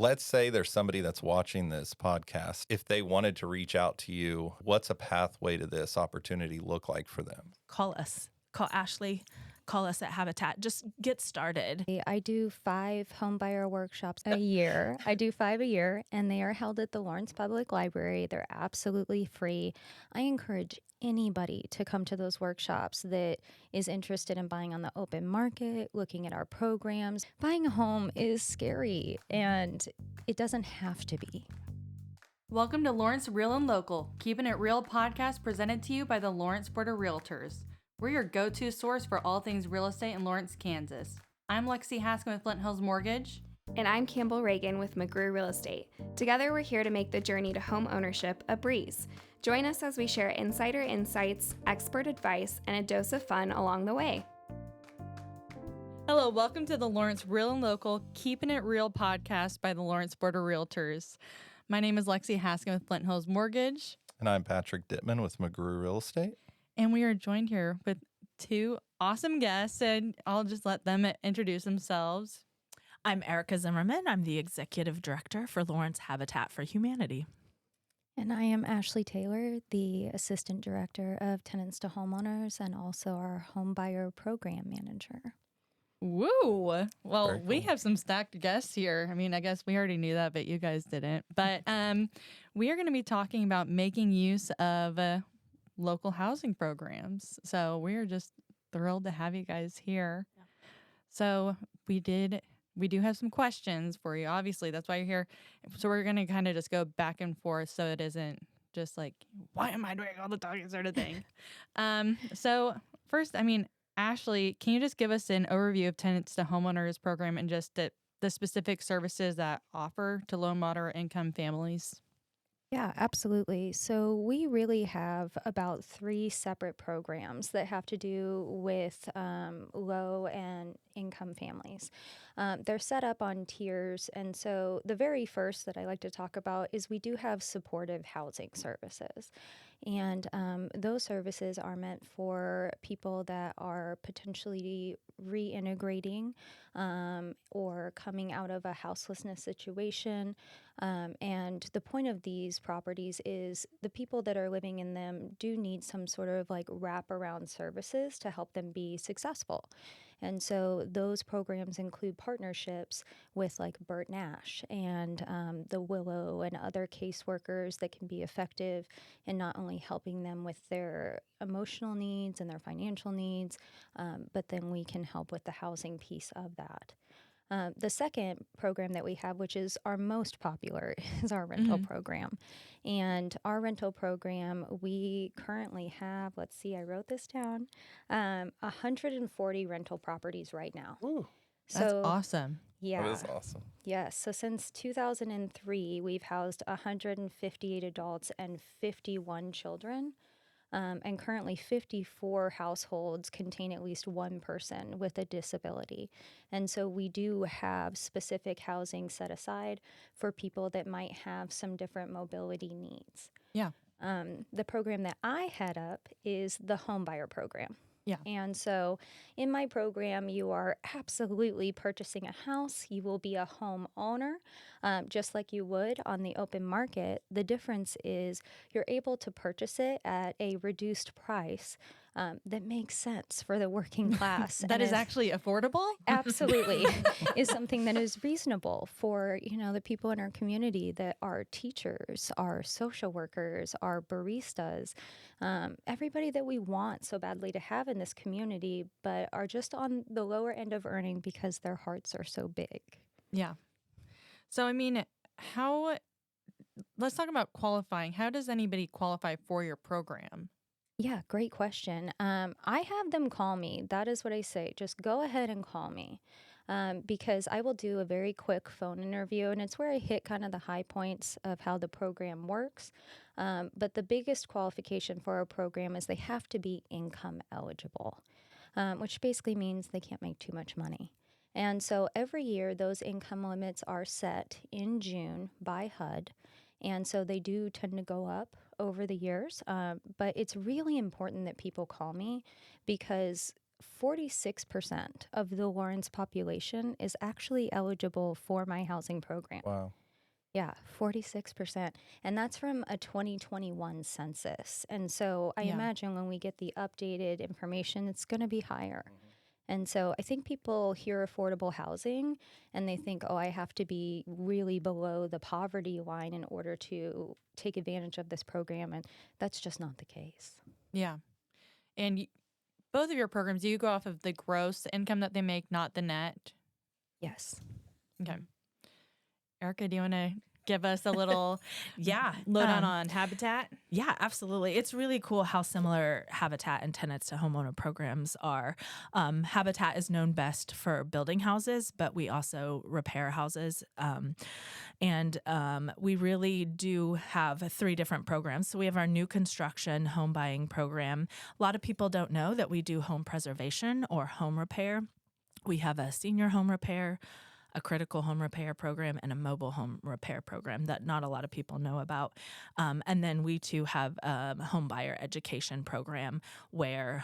Let's say there's somebody that's watching this podcast. If they wanted to reach out to you, what's a pathway to this opportunity look like for them? Call us. Call Ashley. Call us at Habitat. Just get started. I do 5 homebuyer workshops a year. I do 5 a year, and they are held at the Lawrence Public Library. They're absolutely free. I encourage anybody to come to those workshops that is interested in buying on the open market, looking at our programs. Buying a home is scary, and it doesn't have to be. Welcome to Lawrence Real and Local, Keepin' It Real podcast presented to you by the Lawrence Board of Realtors. We're your go-to source for all things real estate in Lawrence, Kansas. I'm Lexie Haskin with Flint Hills Mortgage. And I'm Campbell Reagan with McGrew Real Estate. Together, we're here to make the journey to home ownership a breeze. Join us as we share insider insights, expert advice, and a dose of fun along the way. Hello, welcome to the Lawrence Real and Local, Keepin' It Real podcast by the Lawrence Board of Realtors. My name is Lexie Haskin with Flint Hills Mortgage. And I'm Patrick Dipman with McGrew Real Estate. And we are joined here with 2 awesome guests, and I'll just let them introduce themselves. I'm Erika Zimmerman. I'm the Executive Director for Lawrence Habitat for Humanity. And I am Ashley Taylor, the Assistant Director of Tenants to Homeowners and also our Homebuyer Program Manager. Woo! Well, Very cool. We have some stacked guests here. I mean, I guess we already knew that, but you guys didn't. But we are going to be talking about making use of local housing programs. So we're just thrilled to have you guys here. Yeah. So we do have some questions for you. Obviously, that's why you're here. So we're going to kind of just go back and forth so it isn't just like, why am I doing all the talking sort of thing? So first, Ashley, can you just give us an overview of Tenants to Homeowners program and just the specific services that offer to low and moderate income families? Yeah, absolutely. So we really have about 3 separate programs that have to do with low and income families. They're set up on tiers. And so the very first that I like to talk about is we do have supportive housing services. And those services are meant for people that are potentially reintegrating or coming out of a houselessness situation. And the point of these properties is the people that are living in them do need some sort of like wraparound services to help them be successful. And so those programs include partnerships with like Bert Nash and the Willow and other caseworkers that can be effective in not only helping them with their emotional needs and their financial needs, but then we can help with the housing piece of that. The second program that we have, which is our most popular, is our rental program. And our rental program, we currently have, let's see, I wrote this down, 140 rental properties right now. Ooh, that's awesome. Yeah. that is awesome. Yes. So since 2003, we've housed 158 adults and 51 children. And currently 54 households contain at least one person with a disability. And so we do have specific housing set aside for people that might have some different mobility needs. Yeah. The program that I head up is the Homebuyer Program. Yeah. And so in my program, you are absolutely purchasing a house. You will be a homeowner, just like you would on the open market. The difference is you're able to purchase it at a reduced price that makes sense for the working class. That is actually affordable? Absolutely. Is something that is reasonable for, the people in our community that are teachers, are social workers, are baristas, everybody that we want so badly to have in this community, but are just on the lower end of earning because their hearts are so big. Yeah. So, let's talk about qualifying. How does anybody qualify for your program? Yeah, great question. I have them call me. That is what I say. Just go ahead and call me because I will do a very quick phone interview, and it's where I hit kind of the high points of how the program works. But the biggest qualification for our program is they have to be income eligible, which basically means they can't make too much money. And so every year, those income limits are set in June by HUD. And so they do tend to go up over the years. But it's really important that people call me because 46% of the Lawrence population is actually eligible for my housing program. Wow. Yeah, 46%. And that's from a 2021 census. And so I imagine when we get the updated information, it's going to be higher. And so I think people hear affordable housing and they think, oh, I have to be really below the poverty line in order to take advantage of this program. And that's just not the case. Yeah. And both of your programs, you go off of the gross income that they make, not the net. Yes. Okay. Erika, do you want to give us a little Yeah. lowdown on Habitat? Yeah, absolutely. It's really cool how similar Habitat and Tenants to Homeowner programs are. Habitat is known best for building houses, but we also repair houses. We really do have 3 different programs. So we have our new construction home buying program. A lot of people don't know that we do home preservation or home repair. We have a senior home repair, a critical home repair program, and a mobile home repair program that not a lot of people know about. And then we too have a home buyer education program where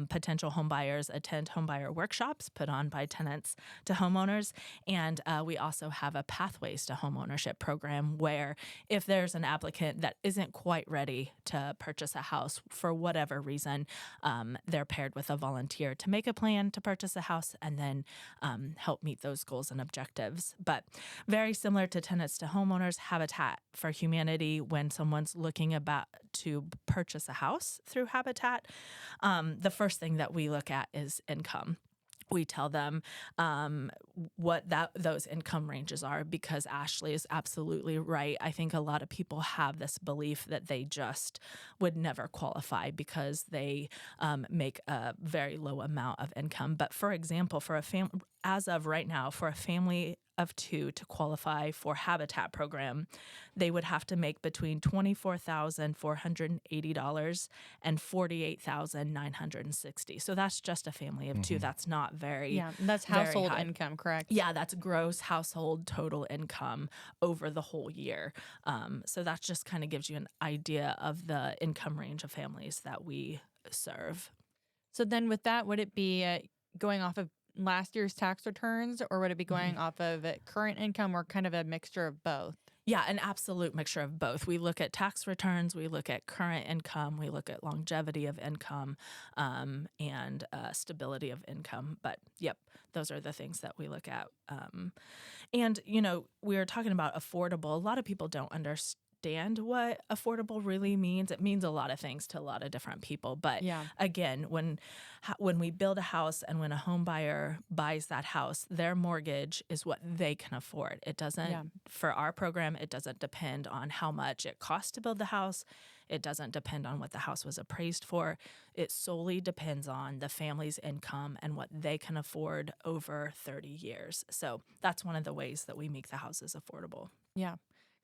potential home buyers attend home buyer workshops put on by tenants to homeowners. And we also have a Pathways to Homeownership program where if there's an applicant that isn't quite ready to purchase a house for whatever reason, they're paired with a volunteer to make a plan to purchase a house and then help meet those goals and objectives. But very similar to Tenants to Homeowners, Habitat for Humanity, when someone's looking to purchase a house through Habitat, the first thing that we look at is income. We tell them what those income ranges are because Ashley is absolutely right. I think a lot of people have this belief that they just would never qualify because they make a very low amount of income. But for example, as of right now, for a family of 2 to qualify for Habitat program, they would have to make between $24,480 and $48,960. So that's just a family of 2. That's not very that's household income, correct? Yeah, that's gross household total income over the whole year. So that just kind of gives you an idea of the income range of families that we serve. So then with that, would it be going off of last year's tax returns, or would it be going off of current income, or kind of a mixture of both? Yeah, an absolute mixture of both. We look at tax returns, we look at current income, we look at longevity of income, and stability of income. But yep, those are the things that we look at. And, we were talking about affordable. A lot of people don't understand what affordable really means. It means a lot of things to a lot of different people. But again, when we build a house and when a home buyer buys that house, their mortgage is what they can afford. It doesn't, for our program, it doesn't depend on how much it costs to build the house. It doesn't depend on what the house was appraised for. It solely depends on the family's income and what they can afford over 30 years. So that's one of the ways that we make the houses affordable. Yeah.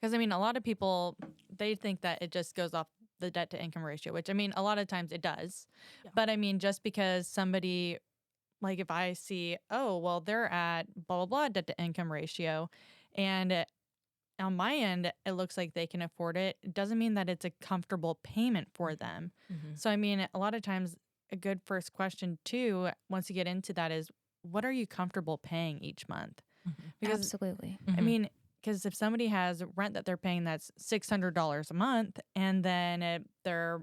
Because, a lot of people, they think that it just goes off the debt to income ratio, which, a lot of times it does. Yeah. But, just because somebody, like if I see, oh, well, they're at blah, blah, blah debt to income ratio, and on my end, it looks like they can afford it, it doesn't mean that it's a comfortable payment for them. Mm-hmm. So, a lot of times a good first question, too, once you get into that is, what are you comfortable paying each month? Mm-hmm. Because, absolutely. Because if somebody has rent that they're paying that's $600 a month, and then their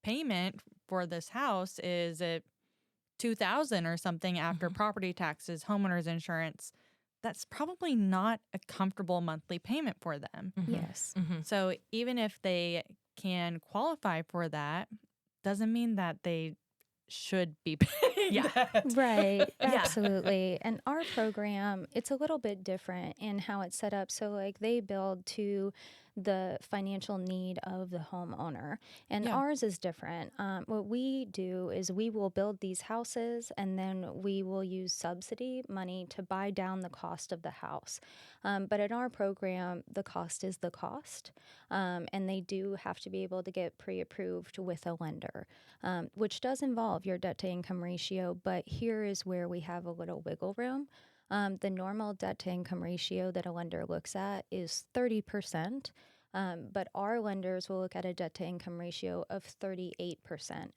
payment for this house is $2,000 or something after property taxes, homeowners insurance, that's probably not a comfortable monthly payment for them. Yes. So even if they can qualify for that, doesn't mean that they should be paying that. Right. Absolutely. And our program, it's a little bit different in how it's set up. So like they build to the financial need of the homeowner. And ours is different. What we do is we will build these houses and then we will use subsidy money to buy down the cost of the house. But in our program, the cost is the cost. And they do have to be able to get pre-approved with a lender, which does involve your debt to income ratio. But here is where we have a little wiggle room. The normal debt to income ratio that a lender looks at is 30%, but our lenders will look at a debt to income ratio of 38%.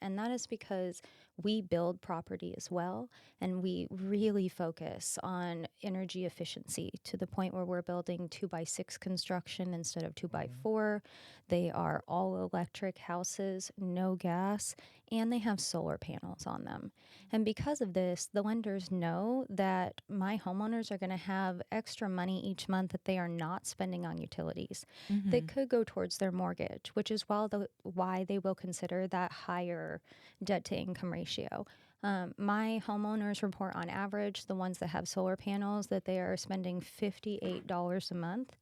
And that is because we build property as well, and we really focus on energy efficiency to the point where we're building 2x6 construction instead of 2x4. They are all electric houses, no gas, and they have solar panels on them. And because of this, the lenders know that my homeowners are going to have extra money each month that they are not spending on utilities that could go towards their mortgage, which is why they will consider that higher debt to income ratio. My homeowners report on average, the ones that have solar panels, that they are spending $58 a month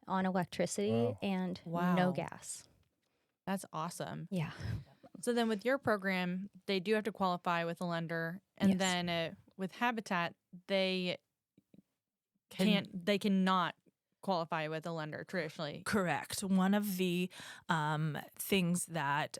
on electricity and no Wow. gas. That's awesome. Yeah. So then with your program, they do have to qualify with a lender. And Yes. then with Habitat, they cannot qualify with a lender traditionally. Correct. One of the things that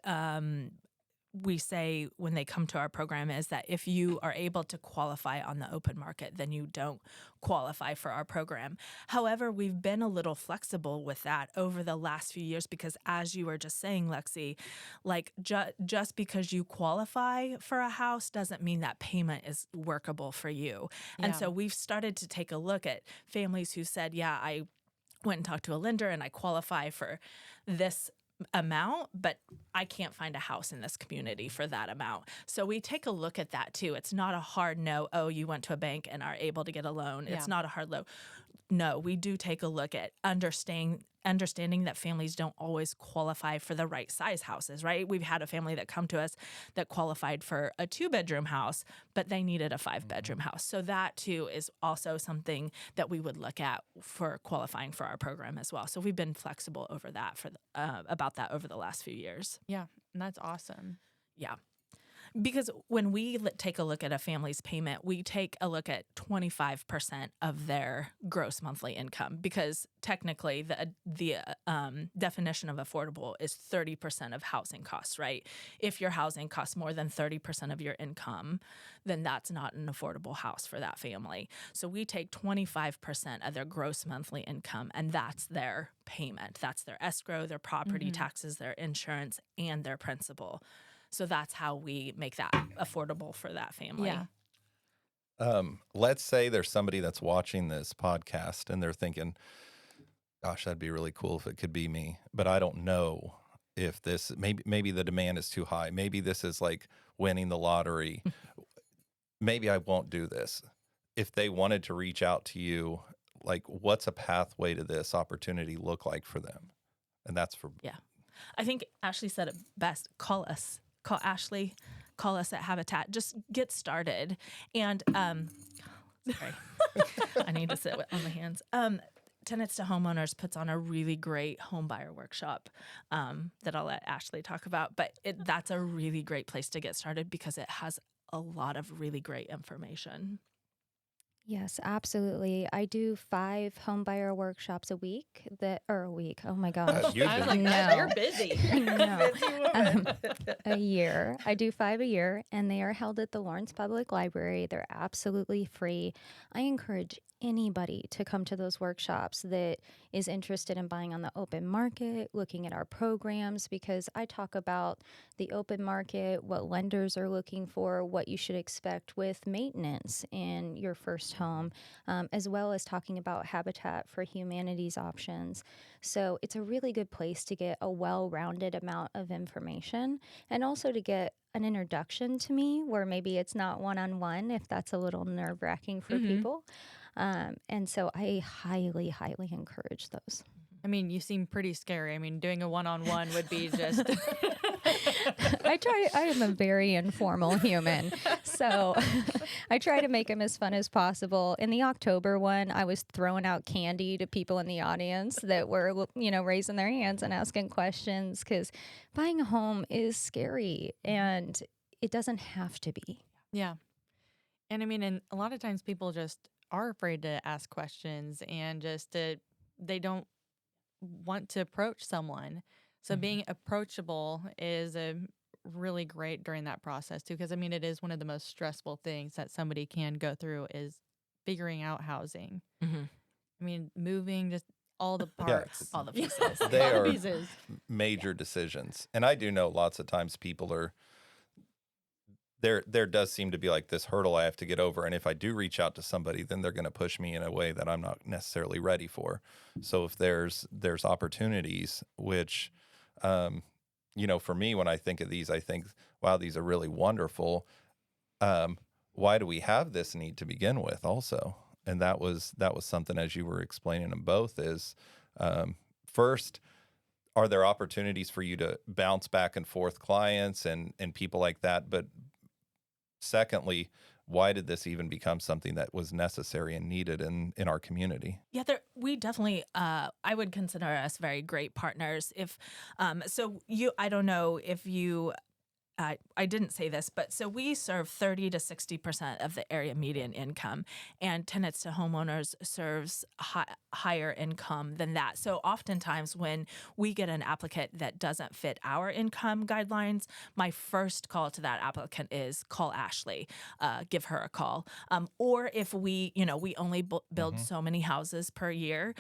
we say when they come to our program is that if you are able to qualify on the open market, then you don't qualify for our program. However, we've been a little flexible with that over the last few years because, as you were just saying, Lexie, like just because you qualify for a house doesn't mean that payment is workable for you. And so we've started to take a look at families who said, yeah, I went and talked to a lender and I qualify for this amount, but I can't find a house in this community for that amount. So we take a look at that too. It's not a hard no, oh, you went to a bank and are able to get a loan. Yeah. It's not a hard no. We do take a look at understanding that families don't always qualify for the right size houses, right? We've had a family that come to us that qualified for a 2-bedroom house, but they needed a 5-bedroom house. So that too is also something that we would look at for qualifying for our program as well. So we've been flexible over that about that over the last few years. Yeah, and that's awesome. Yeah. Because when we take a look at a family's payment, we take a look at 25% of their gross monthly income, because technically the definition of affordable is 30% of housing costs, right? If your housing costs more than 30% of your income, then that's not an affordable house for that family. So we take 25% of their gross monthly income, and that's their payment. That's their escrow, their property taxes, their insurance, and their principal. So that's how we make that affordable for that family. Yeah. Let's say there's somebody that's watching this podcast and they're thinking, gosh, that'd be really cool if it could be me, but I don't know if this, maybe the demand is too high. Maybe this is like winning the lottery. Maybe I won't do this. If they wanted to reach out to you, like, what's a pathway to this opportunity look like for them? And that's for... Yeah. I think Ashley said it best. Call us. Call Ashley. Call us at Habitat. Just get started. And sorry, I need to sit on my hands. Tenants to Homeowners puts on a really great home buyer workshop that I'll let Ashley talk about. But that's a really great place to get started because it has a lot of really great information. Yes, absolutely. I do 5 home buyer workshops a week. Oh my gosh. You've I was been- like, No. you're busy. No. A year. I do 5 a year, and they are held at the Lawrence Public Library. They're absolutely free. I encourage anybody to come to those workshops that is interested in buying on the open market, looking at our programs, because I talk about the open market, what lenders are looking for, what you should expect with maintenance in your first home, as well as talking about Habitat for Humanity's options. So it's a really good place to get a well-rounded amount of information, and also to get an introduction to me where maybe it's not one-on-one, if that's a little nerve-wracking for people. And so I highly, highly encourage those. I mean, you seem pretty scary. I mean, doing a one-on-one would be just... I am a very informal human. So I try to make them as fun as possible. In the October one, I was throwing out candy to people in the audience that were, raising their hands and asking questions, because buying a home is scary and it doesn't have to be. Yeah. And I mean, and a lot of times people just are afraid to ask questions and they don't want to approach someone. So being approachable is really great during that process too, because I mean, it is one of the most stressful things that somebody can go through is figuring out housing. I mean, moving, just all the parts. All the pieces. They All the are pieces. major decisions. And I do know lots of times people are there does seem to be like this hurdle I have to get over. And if I do reach out to somebody, then they're going to push me in a way that I'm not necessarily ready for. So if there's opportunities, which, for me, when I think of these, I think, wow, these are really wonderful. Why do we have this need to begin with also? And that was something, as you were explaining them both, is first, are there opportunities for you to bounce back and forth clients and people like that? But secondly, why did this even become something that was necessary and needed in our community? Yeah, we definitely, I would consider us very great partners. I don't know if you, I didn't say this, but so we serve 30 to 60% of the area median income, and Tenants to Homeowners serves higher income than that. So oftentimes when we get an applicant that doesn't fit our income guidelines, my first call to that applicant is call Ashley, give her a call. Or if we only build so many houses per year,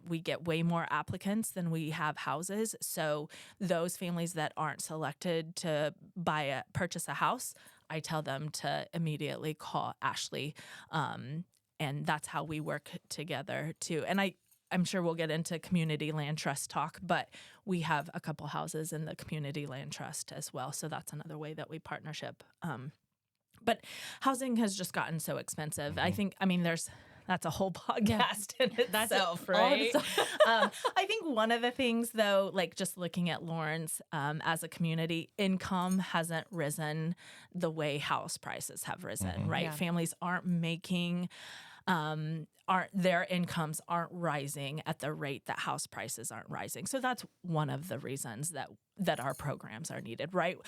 we get way more applicants than we have houses. So those families that aren't selected to purchase a house, I tell them to immediately call Ashley. And that's how we work together too. And I'm sure we'll get into community land trust talk, but we have a couple houses in the community land trust as well. So that's another way that we partnership. But housing has just gotten so expensive. That's a whole podcast in itself, right? I think one of the things, though, like just looking at Lawrence as a community, income hasn't risen the way house prices have risen, right? Yeah. Families aren't making, their incomes aren't rising at the rate that house prices aren't rising. So that's one of the reasons that our programs are needed, right?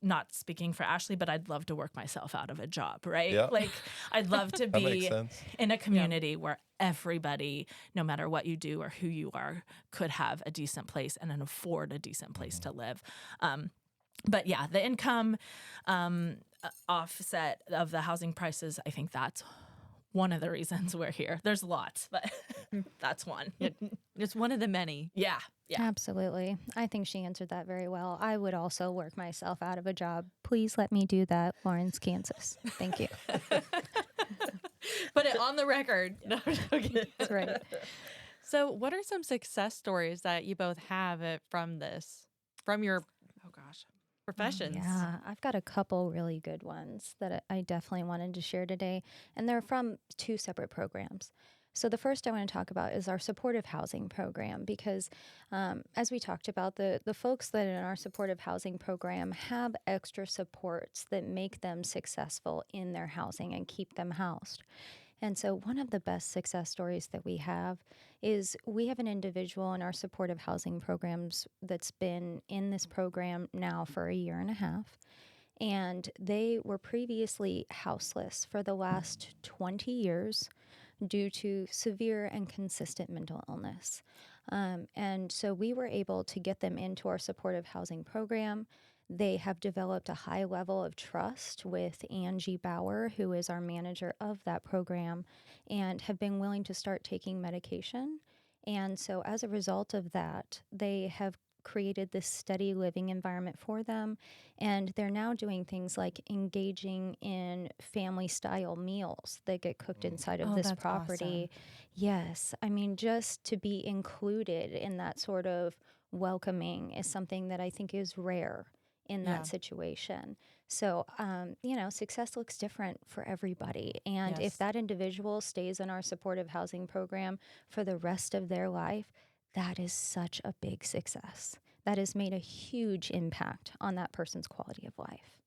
Not speaking for Ashley, but I'd love to work myself out of a job, right? Yeah. Like I'd love to That makes be sense. in a community where everybody, no matter what you do or who you are, could have a decent place and afford a decent place to live. But yeah, the income offset of the housing prices, I think that's one of the reasons we're here. There's lots, but that's one. It's one of the many. Yeah. Absolutely. I think she answered that very well. I would also work myself out of a job. Please let me do that, Lawrence, Kansas. Thank you. Put it on the record. No, I'm joking. That's right. So what are some success stories that you both have from your professions? Yeah, I've got a couple really good ones that I definitely wanted to share today, and they're from two separate programs. So the first I want to talk about is our supportive housing program, because as we talked about, the folks that in our supportive housing program have extra supports that make them successful in their housing and keep them housed. And so one of the best success stories that we have is we have an individual in our supportive housing programs that's been in this program now for a year and a half. And they were previously houseless for the last 20 years due to severe and consistent mental illness. And so we were able to get them into our supportive housing program. They have developed a high level of trust with Angie Bauer, who is our manager of that program, and have been willing to start taking medication. And so as a result of that, they have created this steady living environment for them. And they're now doing things like engaging in family style meals that get cooked inside of this that's property. awesome. Yes. I mean, just to be included in that sort of welcoming is something that I think is rare in that situation. So, success looks different for everybody. And if that individual stays in our supportive housing program for the rest of their life, that is such a big success. That has made a huge impact on that person's quality of life.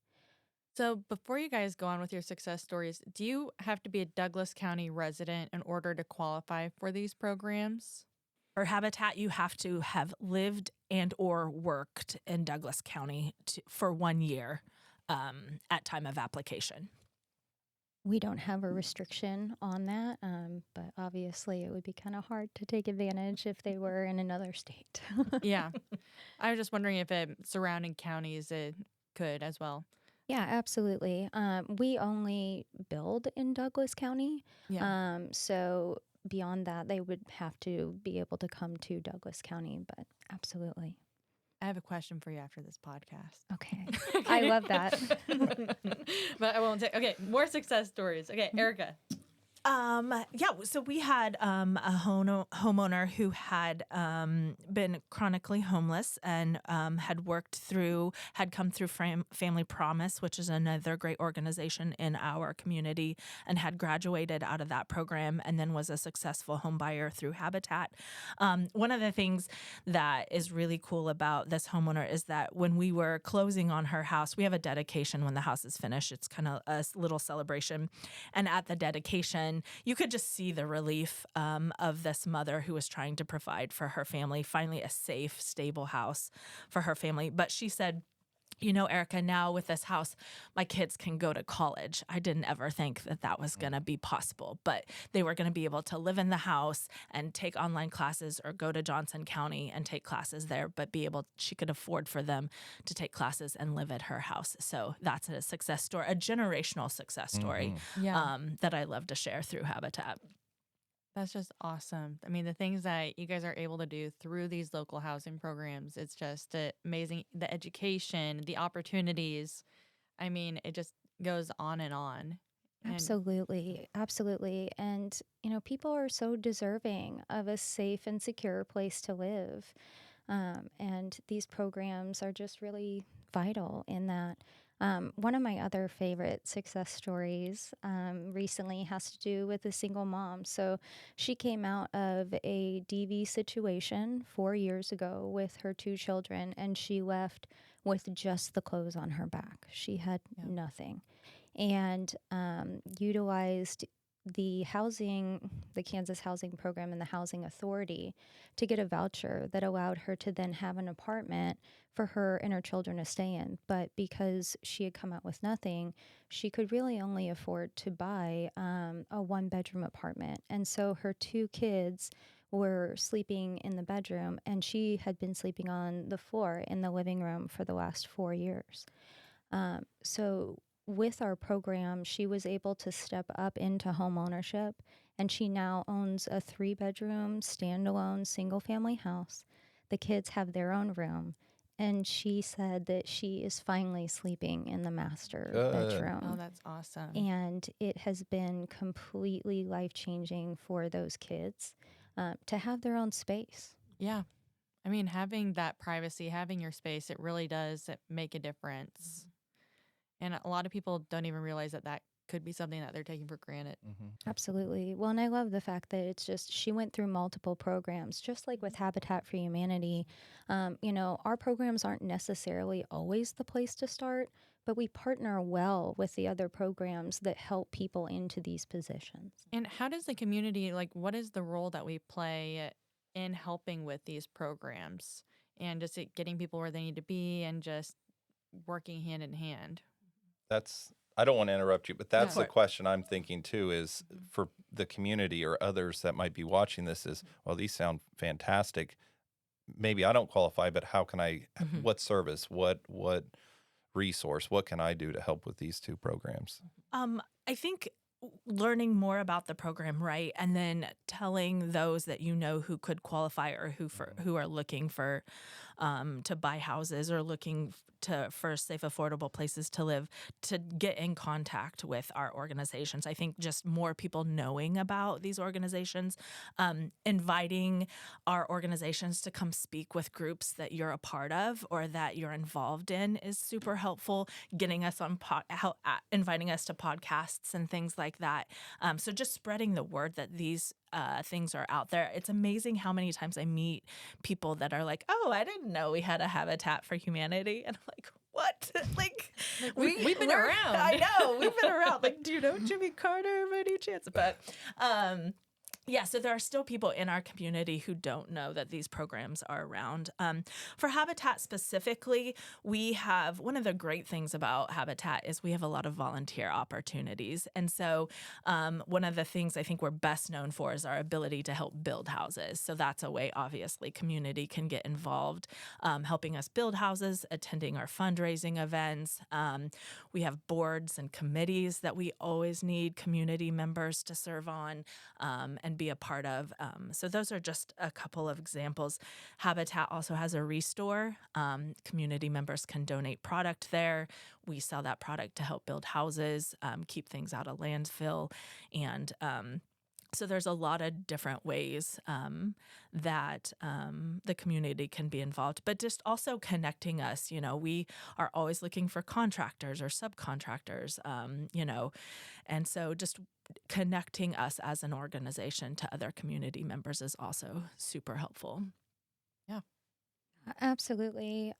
So before you guys go on with your success stories, do you have to be a Douglas County resident in order to qualify for these programs? For Habitat, you have to have lived and or worked in Douglas County for 1 year at time of application. We don't have a restriction on that, but obviously it would be kind of hard to take advantage if they were in another state. Yeah. I was just wondering if surrounding counties could as well. Yeah, absolutely. We only build in Douglas County. Yeah. So beyond that, they would have to be able to come to Douglas County, but absolutely. I have a question for you after this podcast. Okay. I love that. But I won't take. Okay, more success stories. Okay, Erika. So we had a homeowner who had been chronically homeless and had come through Family Promise, which is another great organization in our community, and had graduated out of that program and then was a successful home buyer through Habitat. One of the things that is really cool about this homeowner is that when we were closing on her house, we have a dedication when the house is finished. It's kind of a little celebration. And at the dedication, you could just see the relief of this mother who was trying to provide for her family, finally a safe, stable house for her family. But she said, you know, Erika, now with this house, my kids can go to college. I didn't ever think that was going to be possible, but they were going to be able to live in the house and take online classes or go to Johnson County and take classes there, but she could afford for them to take classes and live at her house. So that's a success story, a generational success story that I love to share through Habitat. That's just awesome. I mean, the things that you guys are able to do through these local housing programs, it's just amazing. The education, the opportunities. I mean, it just goes on and on. Absolutely. Absolutely. And, you know, people are so deserving of a safe and secure place to live. And these programs are just really vital in that. One of my other favorite success stories recently has to do with a single mom. So she came out of a DV situation 4 years ago with her 2 children, and she left with just the clothes on her back. She had nothing, and utilized the Kansas Housing Program and the Housing Authority to get a voucher that allowed her to then have an apartment for her and her children to stay in. But because she had come out with nothing, she could really only afford to buy a 1-bedroom apartment. And so her 2 kids were sleeping in the bedroom, and she had been sleeping on the floor in the living room for the last 4 years. So with our program, she was able to step up into homeownership, and she now owns a 3-bedroom, standalone, single-family house. The kids have their own room, and she said that she is finally sleeping in the master bedroom. Oh, that's awesome. And it has been completely life-changing for those kids to have their own space. Yeah. I mean, having that privacy, having your space, it really does make a difference. And a lot of people don't even realize that could be something that they're taking for granted. Absolutely. Well, and I love the fact that it's just, she went through multiple programs, just like with Habitat for Humanity. You know, our programs aren't necessarily always the place to start, but we partner well with the other programs that help people into these positions. And how does the community, what is the role that we play in helping with these programs and just getting people where they need to be and just working hand in hand? I don't want to interrupt you, but that's the question I'm thinking too, is for the community or others that might be watching this is, well, these sound fantastic. Maybe I don't qualify, but how can I, what service, what resource, what can I do to help with these 2 programs? I think learning more about the program, right, and then telling those that you know who could qualify or who are looking for to buy houses or looking for safe, affordable places to live, to get in contact with our organizations. I think just more people knowing about these organizations, inviting our organizations to come speak with groups that you're a part of or that you're involved in is super helpful. Getting us on inviting us to podcasts and things like that. So just spreading the word that these things are out there. It's amazing how many times I meet people that are like, "Oh, I didn't know we had a Habitat for Humanity," and I'm like, "What? We've been around." I know we've been around. Do you know Jimmy Carter by any chance? But yeah, so there are still people in our community who don't know that these programs are around. For Habitat specifically, we have one of the great things about Habitat is we have a lot of volunteer opportunities. And so one of the things I think we're best known for is our ability to help build houses. So that's a way, obviously, community can get involved, helping us build houses, attending our fundraising events. We have boards and committees that we always need community members to serve on and be a part of. So those are just a couple of examples. Habitat also has a restore. Community members can donate product there. We sell that product to help build houses, keep things out of landfill, and so there's a lot of different ways that the community can be involved, but just also connecting us. We are always looking for contractors or subcontractors, and so just connecting us as an organization to other community members is also super helpful. Absolutely.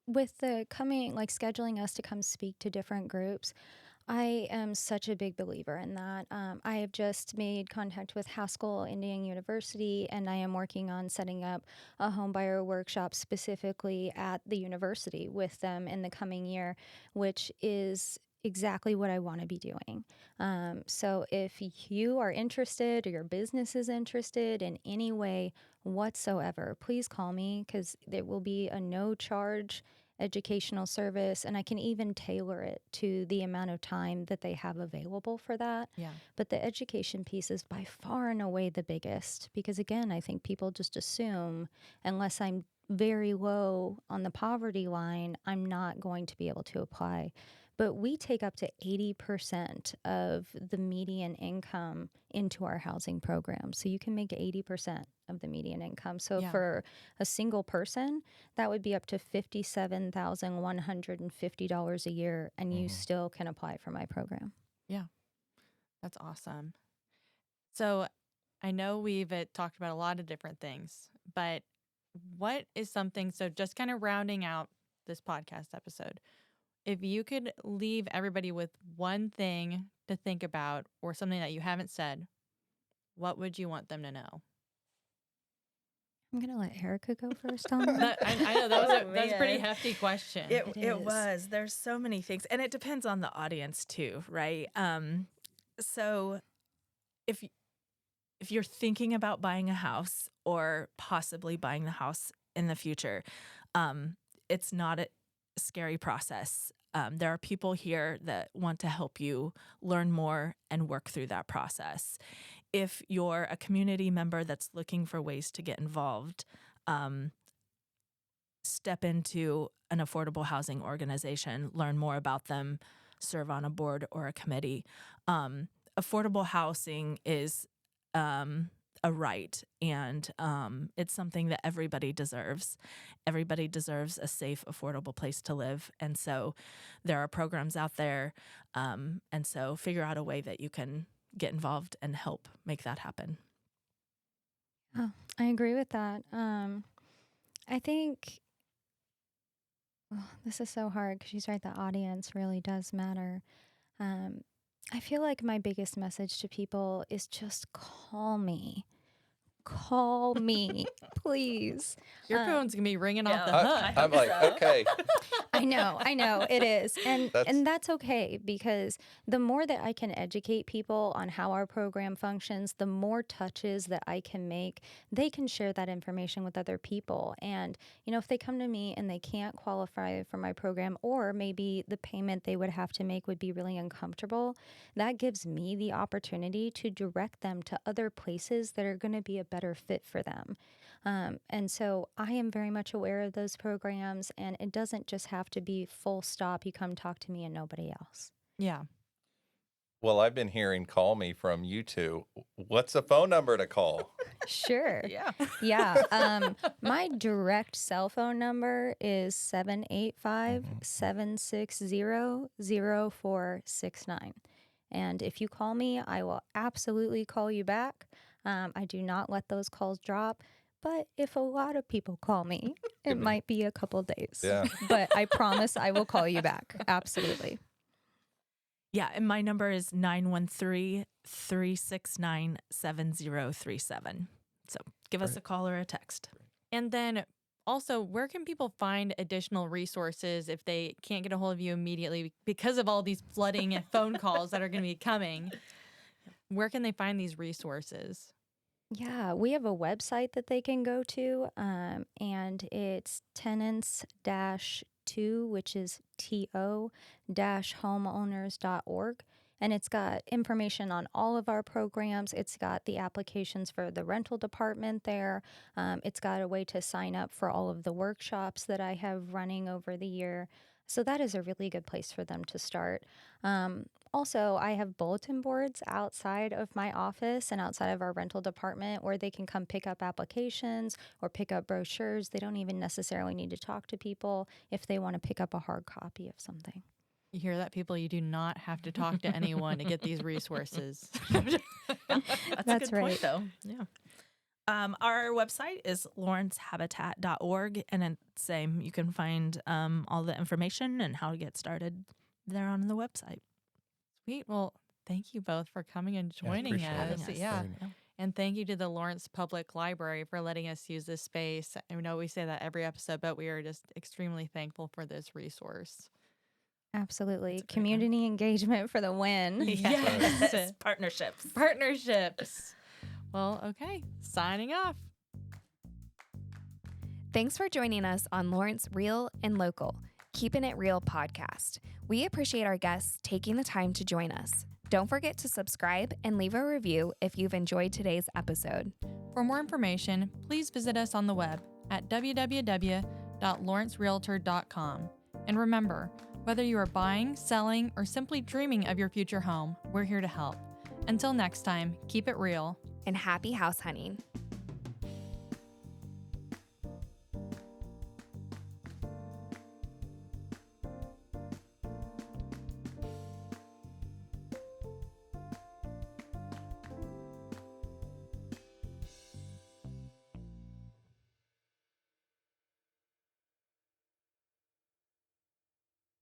With the coming, like scheduling us to come speak to different groups, I am such a big believer in that. I have just made contact with Haskell Indian University, and I am working on setting up a homebuyer workshop specifically at the university with them in the coming year, which is exactly what I want to be doing. So if you are interested or your business is interested in any way whatsoever, please call me, because it will be a no charge educational service, and I can even tailor it to the amount of time that they have available for that. Yeah. But the education piece is by far and away the biggest, because again, I think people just assume unless I'm very low on the poverty line, I'm not going to be able to apply. But we take up to 80% of the median income into our housing program. So you can make 80% of the median income. So for a single person, that would be up to $57,150 a year, and you still can apply for my program. Yeah, that's awesome. So I know we've talked about a lot of different things, but what is something, so just kind of rounding out this podcast episode, if you could leave everybody with one thing to think about or something that you haven't said, what would you want them to know? I'm going to let Erika go first on that. I know that was a pretty hefty question. It was. There's so many things, and it depends on the audience too, right? So if you're thinking about buying a house or possibly buying the house in the future, it's not a scary process. There are people here that want to help you learn more and work through that process. If you're a community member that's looking for ways to get involved, step into an affordable housing organization, learn more about them, serve on a board or a committee. Affordable housing is a right, and it's something that everybody deserves. Everybody deserves a safe, affordable place to live, and so there are programs out there, and so figure out a way that you can get involved and help make that happen. Oh, I agree with that. I think this is so hard, because she's right, the audience really does matter. I feel like my biggest message to people is just call me. Call me, please. Your phone's going to be ringing off the hook. I'm like, okay. I know it is. And that's okay, because the more that I can educate people on how our program functions, the more touches that I can make, they can share that information with other people. And, if they come to me and they can't qualify for my program, or maybe the payment they would have to make would be really uncomfortable, that gives me the opportunity to direct them to other places that are going to be a better fit for them. And so I am very much aware of those programs, and it doesn't just have to be full stop, you come talk to me and nobody else. Yeah. Well, I've been hearing call me from you two. What's a phone number to call? Sure. Yeah. My direct cell phone number is 785-760-0469. And if you call me, I will absolutely call you back. I do not let those calls drop. But if a lot of people call me, it might be a couple days. Yeah. But I promise I will call you back. Absolutely. Yeah, and my number is 913-369-7037. So give us a call or a text. And then also, where can people find additional resources if they can't get a hold of you immediately because of all these flooding phone calls that are going to be coming? Where can they find these resources? Yeah, we have a website that they can go to, and it's tenants-2, which is TO-homeowners.org. And it's got information on all of our programs. It's got the applications for the rental department there. It's got a way to sign up for all of the workshops that I have running over the year. So that is a really good place for them to start. Also, I have bulletin boards outside of my office and outside of our rental department where they can come pick up applications or pick up brochures. They don't even necessarily need to talk to people if they want to pick up a hard copy of something. You hear that, people? You do not have to talk to anyone to get these resources. That's a good right. point, though. Yeah. Our website is lawrencehabitat.org, and it's the same. You can find all the information and how to get started there on the website. Sweet. Well, thank you both for coming and joining appreciate us. it. Yeah. Very nice. And thank you to the Lawrence Public Library for letting us use this space. I know we say that every episode, but we are just extremely thankful for this resource. Absolutely. That's a great Community engagement for the win. Yes. Partnerships. Partnerships. Well, okay. Signing off. Thanks for joining us on Lawrence Real and Local, Keepin' It Real podcast. We appreciate our guests taking the time to join us. Don't forget to subscribe and leave a review if you've enjoyed today's episode. For more information, please visit us on the web at www.lawrencerealtor.com. And remember, whether you are buying, selling, or simply dreaming of your future home, we're here to help. Until next time, keep it real. And happy house hunting.